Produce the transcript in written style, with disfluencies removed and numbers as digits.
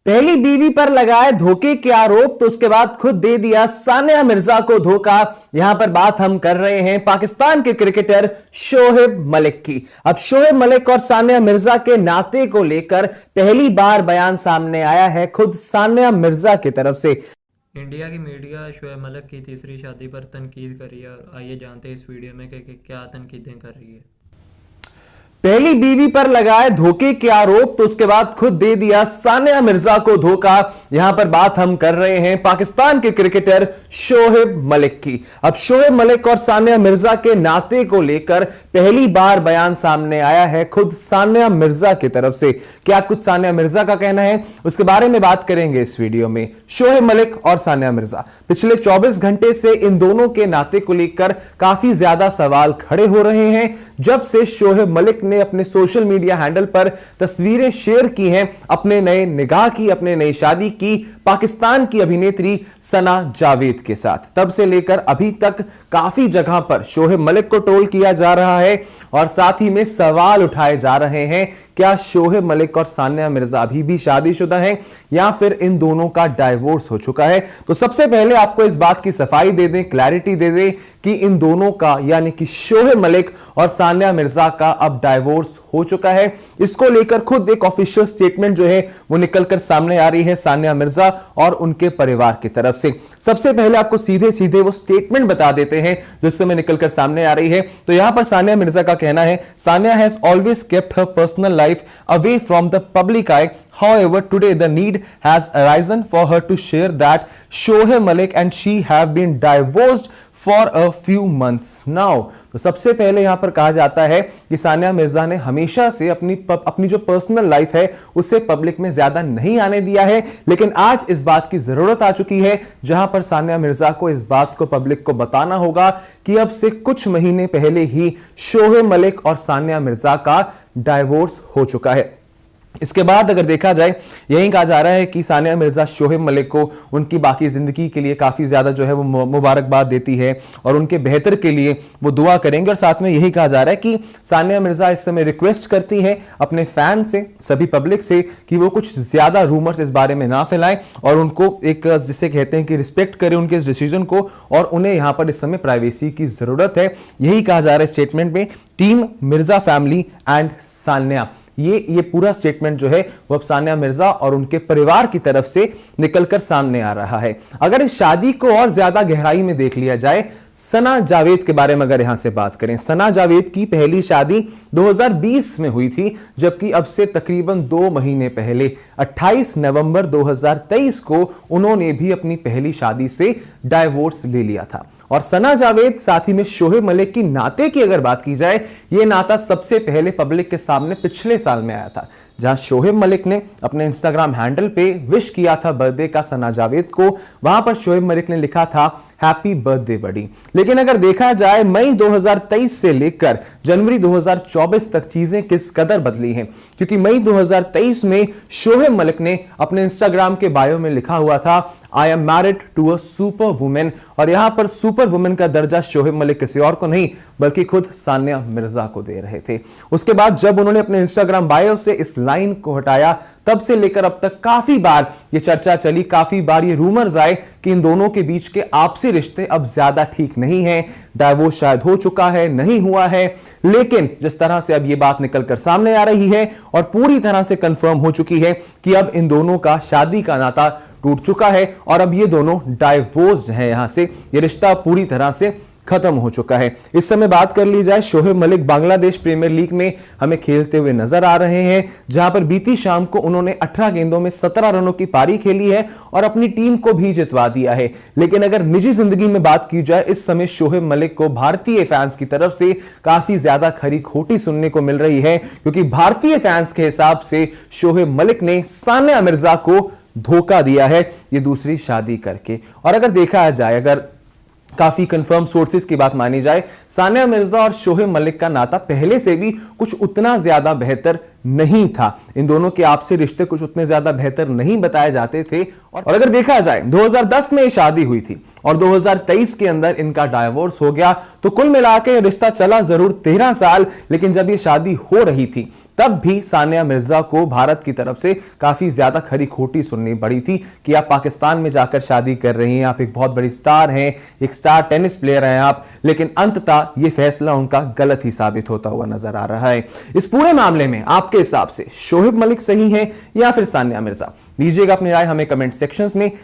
पहली बीवी पर लगाए धोखे के आरोप तो उसके बाद खुद दे दिया सानिया मिर्जा को धोखा। यहां पर बात हम कर रहे हैं पाकिस्तान के क्रिकेटर शोएब मलिक की। अब शोएब मलिक और सानिया मिर्जा के नाते को लेकर पहली बार बयान सामने आया है खुद सानिया मिर्जा की तरफ से। इंडिया की मीडिया शोएब मलिक की तीसरी शादी पर तनकीद कर रही है और आइए जानते हैं इस वीडियो में कि क्या तनकीदें कर रही है। पहली बीवी पर लगाए धोखे के आरोप तो उसके बाद खुद दे दिया सानिया मिर्जा को धोखा। यहां पर बात हम कर रहे हैं पाकिस्तान के क्रिकेटर शोएब मलिक की। अब शोएब मलिक और सानिया मिर्जा के नाते को लेकर पहली बार बयान सामने आया है खुद सानिया मिर्जा की तरफ से। क्या कुछ सानिया मिर्जा का कहना है, उसके बारे में बात करेंगे इस वीडियो में। शोएब मलिक और सानिया मिर्जा, पिछले 24 घंटे से इन दोनों के नाते को लेकर काफी ज्यादा सवाल खड़े हो रहे हैं। जब से शोएब मलिक ने अपने सोशल मीडिया हैंडल पर तस्वीरें शेयर की हैं अपने नए निगाह की, अपने नई शादी की पाकिस्तान की अभिनेत्री सना जावेद के साथ, तब से लेकर अभी तक काफी जगह पर शोएब मलिक को ट्रोल किया जा रहा है और साथ ही में सवाल उठाए जा रहे हैं क्या शोएब मलिक और सानिया मिर्जा अभी भी शादीशुदा हैं या फिर इन दोनों का डाइवोर्स हो चुका है। तो सबसे पहले आपको इस बात की सफाई दे दें, क्लैरिटी दे दें कि इन दोनों का यानी कि शोएब मलिक और सानिया मिर्जा का अब डाइवोर्स हो चुका है। इसको लेकर खुद एक ऑफिशियल स्टेटमेंट जो है वो निकलकर सामने आ रही है सानिया मिर्जा और उनके परिवार की तरफ से। सबसे पहले आपको सीधे सीधे वो स्टेटमेंट बता देते हैं जो इस समय निकलकर सामने आ रही है। तो यहां पर सानिया मिर्जा का कहना है, Sania has always kept her personal life away from the public eye. However, today the need has arisen for her to share that Shoaib Malik and she have been divorced for a few months now. तो सबसे पहले यहां पर कहा जाता है कि सानिया मिर्जा ने हमेशा से अपनी जो पर्सनल लाइफ है उसे पब्लिक में ज्यादा नहीं आने दिया है, लेकिन आज इस बात की जरूरत आ चुकी है जहां पर सानिया मिर्जा को इस बात को पब्लिक को बताना होगा कि अब से कुछ महीने पहले ही शोएब मलिक और सानिया मिर्जा का डाइवोर्स हो चुका है। इसके बाद अगर देखा जाए, यही कहा जा रहा है कि सानिया मिर्जा शोएब मलिक को उनकी बाकी जिंदगी के लिए काफी ज्यादा जो है वो मुबारकबाद देती है और उनके बेहतर के लिए वो दुआ करेंगे। और साथ में यही कहा जा रहा है कि सानिया मिर्जा इस समय रिक्वेस्ट करती है अपने फैन से, सभी पब्लिक से, कि वो कुछ ज्यादा रूमर्स इस बारे में ना फैलाएं और उनको एक जिसे कहते हैं कि रिस्पेक्ट करें उनके इस डिसीजन को, और उन्हें यहां पर इस समय प्राइवेसी की जरूरत है। यही कहा जा रहा है स्टेटमेंट में, team Mirza family and Sania. ये पूरा स्टेटमेंट जो है वो अब सानिया मिर्जा और उनके परिवार की तरफ से निकलकर सामने आ रहा है। अगर इस शादी को और ज्यादा गहराई में देख लिया जाए, सना जावेद के बारे में अगर यहां से बात करें, सना जावेद की पहली शादी 2020 में हुई थी, जबकि अब से तकरीबन 2 महीने पहले 28 नवंबर 2023 को उन्होंने भी अपनी पहली शादी से डाइवोर्स ले लिया था। और सना जावेद साथ ही में शोएब मलिक की नाते की अगर बात की जाए, यह नाता सबसे पहले पब्लिक के सामने पिछले साल में आया था, जहां शोएब मलिक ने अपने इंस्टाग्राम हैंडल पे विश किया था बर्थडे का सना जावेद को। वहां पर शोएब मलिक ने लिखा था हैप्पी बर्थडे बडी। लेकिन अगर देखा जाए मई 2023 से लेकर जनवरी 2024 तक चीजें किस कदर बदली हैं, क्योंकि मई 2023 में शोएब मलिक ने अपने इंस्टाग्राम के बायो में लिखा हुआ था I am married to a super women, और यहां पर सुपर वुमेन का दर्जा शोएब मलिक किसी और को नहीं बल्कि खुद सानिया मिर्जा को दे रहे थे। उसके बाद जब उन्होंने अपने इंस्टाग्राम बायो से इस लाइन को हटाया, तब से लेकर अब तक काफी बार ये चर्चा चली, काफी बार ये रूमर्स आए कि इन दोनों के बीच के आपसी रिश्ते अब ज्यादा ठीक नहीं है, डाइवोर्स शायद हो चुका है, नहीं हुआ है। लेकिन जिस तरह से अब ये बात निकलकर सामने आ रही है और पूरी तरह से कंफर्म हो चुकी है कि अब इन दोनों का शादी का नाता टूट चुका है और अब ये दोनों डाइवोर्स हैं, यहां से ये रिश्ता पूरी तरह से खत्म हो चुका है। इस समय बात कर ली जाए, शोएब मलिक बांग्लादेश प्रीमियर लीग में हमें खेलते हुए नजर आ रहे हैं, जहां पर बीती शाम को उन्होंने 18 गेंदों में 17 रनों की पारी खेली है और अपनी टीम को भी जितवा दिया है। लेकिन अगर निजी जिंदगी में बात की जाए, इस समय शोएब मलिक को भारतीय फैंस की तरफ से काफी ज्यादा खरी खोटी सुनने को मिल रही है, क्योंकि भारतीय फैंस के हिसाब से शोएब मलिक ने सानिया मिर्जा को धोखा दिया है ये दूसरी शादी करके। और अगर देखा जाए, अगर काफी कंफर्म सोर्सेज की बात मानी जाए, सानिया मिर्जा और शोएब मलिक का नाता पहले से भी कुछ उतना ज्यादा बेहतर नहीं था। इन दोनों के आपसी रिश्ते कुछ उतने ज्यादा बेहतर नहीं बताए जाते थे। और अगर देखा जाए 2010 में ये शादी हुई थी और 2023 के अंदर इनका डाइवोर्स हो गया, तो कुल मिलाकर रिश्ता चला जरूर 13 साल, लेकिन जब ये शादी हो रही थी तब भी सानिया मिर्जा को भारत की तरफ से काफी ज्यादा खरी खोटी सुननी पड़ी थी कि आप पाकिस्तान में जाकर शादी कर रही हैं, आप एक बहुत बड़ी स्टार हैं, एक स्टार टेनिस प्लेयर हैं आप, लेकिन अंततः यह फैसला उनका गलत ही साबित होता हुआ नजर आ रहा है। इस पूरे मामले में आपके हिसाब से शोएब मलिक सही है या फिर सानिया मिर्जा? दीजिएगा अपनी राय हमें कमेंट सेक्शंस में।